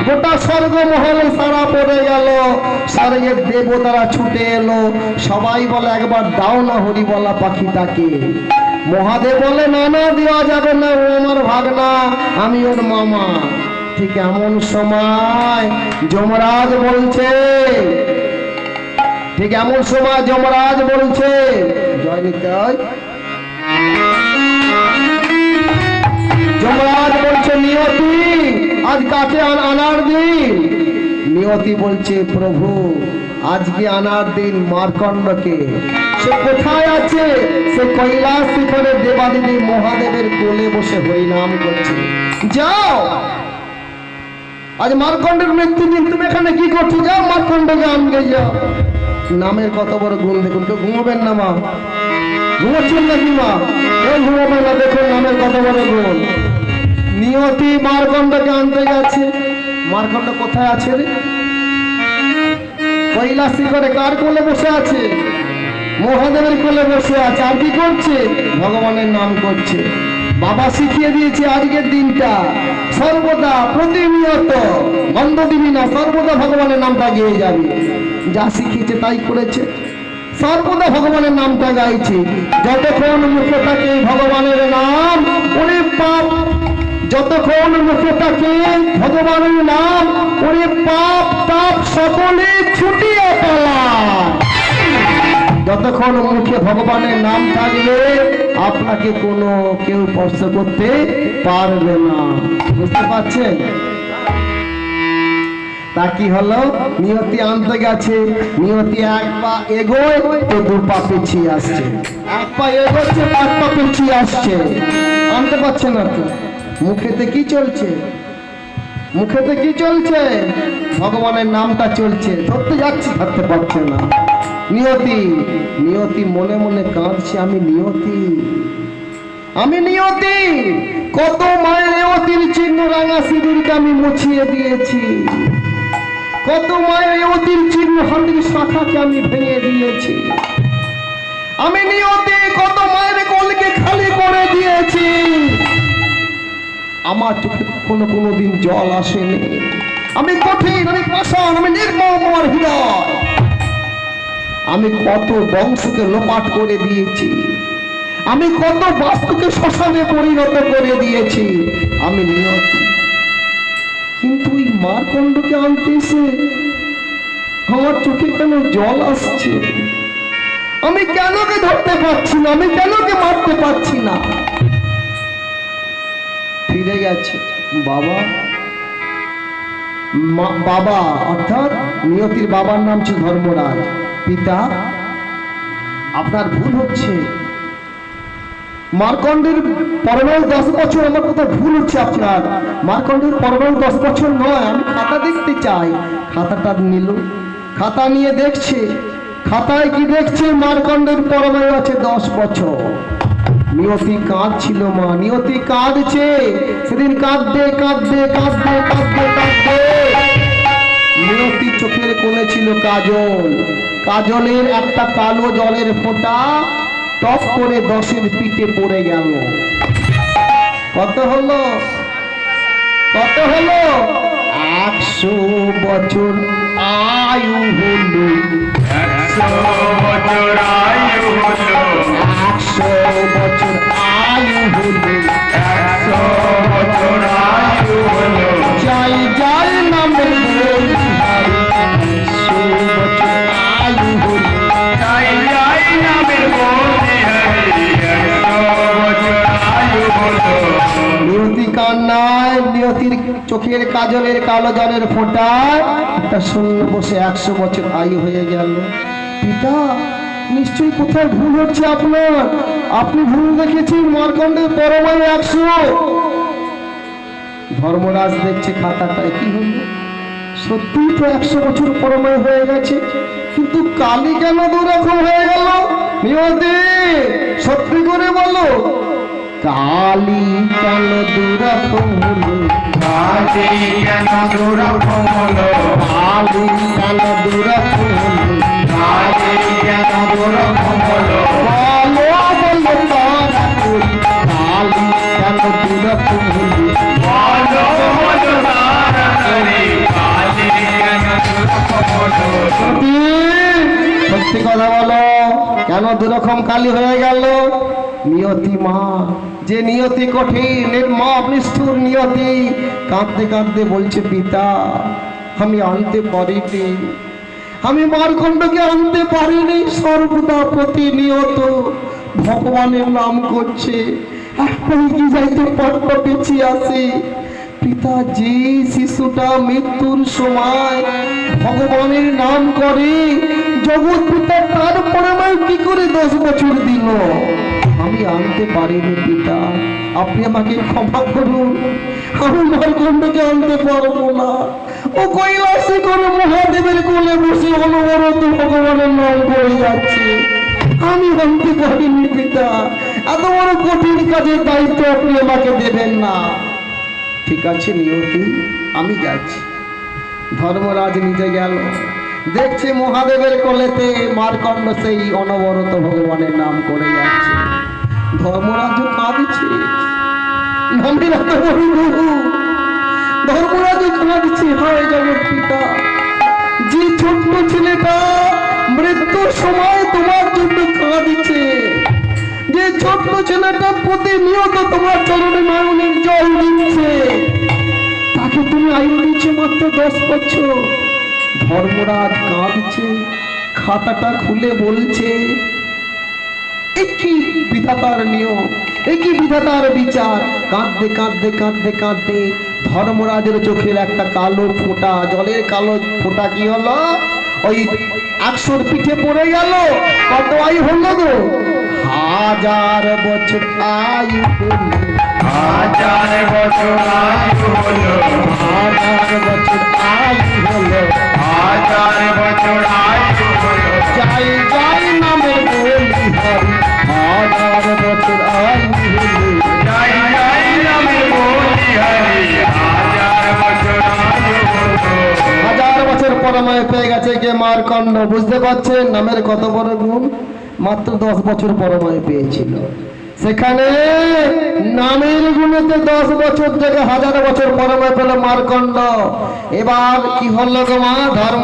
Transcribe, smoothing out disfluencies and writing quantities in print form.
গোটা স্বর্গমহল সারা পড়ে গেল। স্বর্গের দেবতারা ছুটে এলো, সবাই বলে একবার দাও না হরিবলা পাখিটাকে। মহাদেব বলে না না, দেওয়া যাবে না, ও আমার ভাগনা, আমি ওর মামা। ঠিক এমন সময় যমরাজ বলছে, ঠিক এমন সময় যমরাজ বলছে, জয় নিতাই, যমরাজ বলছে নিয়তি আজ কাকে আনার দিন। নিয়তি বলছে প্রভু আজকে আনার দিন মার্কণ্ডকে। সে কোথায় আছে? সে কৈলাস শিখরে দেবাদিনী মহাদেবের কোলে বসে হরিনাম করছে। যাও, আজ মার্কণ্ডের মৃত্যু দিন, তুমি এখানে কি করছো? যাও মার্কণ্ডকে আনবে যাও। নামের কত বড় গুণ দেখুন। কেউ ঘুমাবেন না মা? ঘুমাচ্ছেন নাকি মা? কেউ ঘুমাবেন না, দেখুন নামের কত বড় গুণ। নিয়তি মার্কণ্ডকে আনতে গেছে। মার্কণ্ড কোথায় আছে রে? কৈলাস শিখরে কার কোলে বসে আছে? মহাদেবের কোলে বসে আছে। আর কি করছে? ভগবানের নাম করছে। বাবা শিখিয়ে দিয়েছে আজকের দিনটা সর্বদা প্রতিনিয়ত বন্ধ দিবি না, সর্বদা ভগবানের নামটা গেয়ে যাবি। যা শিখিয়েছে তাই করেছে, সর্বদা ভগবানের নামটা গাইছে। যতক্ষণ মুখে থাকে ভগবানের নাম, ওরে পাপ, যতক্ষণ মুখে থাকে ভগবানের নাম, ওরে পাপ তাপ সকলে ছুটিয়ে পালায়। যতক্ষণ মুখে ভগবানের নাম থাকবে আপনাকে কোনো কেউ স্পর্শ করতে পারবে না। বুঝতে পারছেন? তা কি হলো? নিয়তি আনতে গেছে। নিয়তি এক পা এগোয় তো দু পা পিছিয়ে আসছে, এক পা এগোচ্ছে, এক পা পিছিয়ে আসছে। আনতে পারছে না তো। মুখেতে কি চলছে? মুখেতে কি চলছে? ভগবানের নামটা চলছে। ধরতে যাচ্ছে, ধরতে পারছে না। নিয়তি, নিয়তি মনে মনে কাঁদছে, আমি নিয়তি, আমি নিয়তি। কত মায়ের অতির চিহ্ন রাঙা সিঁদুরকে আমি মুছিয়ে দিয়েছি, কত মায়ের অতির চিহ্ন হান্ডির শাখাকে আমি ভেঙে দিয়েছি। আমি নিয়তি কত মায়ের কোলকে খালি করে দিয়েছি। আমার চোখে কোনোদিন জল আসেনি। আমি কঠিন, আমি পাষাণ, আমি নির্মম আমার হৃদয়। আমি কত বংশকে লোপাট করে দিয়েছি, আমি কত বাস্তুকে শ্মশানে পরিণত করে দিয়েছি। আমি নিয়তি। কিন্তু ওই মার্কণ্ডকে আনতে এসে আমার চোখে কেন জল আসছে? আমি কেন কে ধরতে পারছি না? আমি কেন কে মারতে পারছি না? ফিরে গেছে বাবা, বাবা অর্থাৎ নিয়তির বাবার নাম ছিল ধর্মরাজ। পিতা, আপনার ভুল হচ্ছে। মার্কণ্ডের পরমায়ু 10 বছর, আমার কোথাও ভুল হচ্ছে আপনার। মার্কণ্ডের পরমায়ু 10 বছর নয়, আমি খাতা দেখতে চাই। খাতাটা নিল, খাতা নিয়ে দেখছে। খাতায় কি দেখছে? মার্কণ্ডের পরমায়ু আছে 10 বছর। নিয়তি কাঁদছিল মা, নিয়তি কাঁদছে। সেদিন কাঁদতে কাঁদতে কাঁদতে কাঁদতে কাঁদতে নিয়তি চোখের কোণে ছিল কাজল। কাজলের একটা কালো জলের ফোঁটা টপ করে 10-এর পিঠে পড়ে গেল। কত হলো? কত হলো? 100 বছর আয়ু হলো, 100 বছর আয়ু হলো, 100 বছর আয়ু হলো, 100 বছর আয়ু হলো। জয় জয় নামের বলিহারি, 100 বছর আয়ু হলো। জয় জয় নামের বলিহারি, 100 বছর আয়ু হলো। নিয়তি কান্নায়, নিয়তির চোখের কাজলের কালো জলের ফোঁটায় একটা শূন্য বসে 100 বছর আয়ু হয়ে গেল। পিতা, নিশ্চয়ই কোথায় ভুল হচ্ছে আপনার। আপনি ভুল দেখেছেন, মার্কণ্ডের পরমায়ু 100। ধর্মরাজ দেখছে খাতাটায়, কি হলো? সত্যি তো 100 বছর পরমায়ু হয়ে গেছে, কিন্তু কালি কেন দুরকম হয়ে গেল? নিয়তি, সত্যি করে বলো, কালি কেন দুরকম হলো? কালি কেন দুরকম হলো? কালি কেন দুরকম হলো? কালি কেন দুরকম হলো? বলো বলো তারা করি, কালি কেন দুরকম হলো? বলো বলো তারা কেন দুরকম কালি হয়ে গেল? নিয়তি মা, যে নিয়তি কঠিন, নির্মম নিষ্ঠুর নিয়তি, কাঁদতে কাঁদতে বলছে পিতা আমি আনতে পারিনি, আমি মারকণ্ডকে আনতে পারিনি। সর্বদা প্রতিনিয়ত ভগবানের নাম করছে, এখন কি যাইতে পট্ট পেছিয়ে আসে। পিতা, যে শিশুটা মৃত্যুর সময় ভগবানের নাম করে জগৎ পিতা, তারপরে আমায় কি করে 10 বছর দিল? আমি আনতে পারিনি পিতা, আপনি আমাকে ক্ষমা করুন, আমি মারকণ্ডকে আনতে পারবো না। ও কৈলাসে করে মহাদেবের কোলে বসে অনবরত ভগবানের নাম করে যাচ্ছে, আমি আনতে পারিনি পিতা। এত বড় কঠিন কাজের দায়িত্ব আপনি আমাকে দেবেন না। ঠিক আছে নিয়তি, আমি যাচ্ছি। ধর্মরাজ নিজে গেল, দেখছে মহাদেবের কোলেতে মারকণ্ড সেই অনবরত ভগবানের নাম করে যাচ্ছে। ধর্মরাজ কাঁদছে, নামের এত বড় বহু। ধর্মরাজ কাঁদছে, হায় জগৎ পিতা, যে ছোট্ট ছেলেটা মৃত্যুর সময় তোমার জন্য কাঁদছে, যে ছোট্ট ছেলেটা প্রতিনিয়ত তোমার চরণে নয়নের জল দিচ্ছে, তাকে তুমি আয়ু দিচ্ছ মাত্র 10 বছর। ধর্মরাজ কাঁদছে, খাতাটা খুলে বলছে একই বিধাতার নিয়ম, একই বিধাতার বিচার। কাঁদতে কাঁদতে কাঁদতে কাঁদতে ধর্মরাজের চোখের একটা কালো ফোঁটা, জলের কালো ফোঁটা কি হলো? ওই 100 পিঠে পড়ে গেল। কত আয়ু হলো গো? 1000 বছর আয়ু হলো, 1000 বছর আয়ু হলো, 1000 বছর আয়ু হলো, 1000 বছর আয়ু হলো। যাই যাই নামে বলি হরি, 1000 বছর আয়ু হলো। জয় জয় নামে বলি হরি, 1000 বছর আয়ু হলো। 1000 বছর পরমায় পেয়ে গেছে কে? মারকণ্ড। বুঝতে পারছেন নামের কত বড় গুণ? মাত্র 10 বছর পরমায় পেয়েছিল, সেখানে নামের গুণেতে 10 বছর থেকে 1000 বছর পরমায় পেল মারকণ্ড। এবার কি হলো গো মা? ধর্ম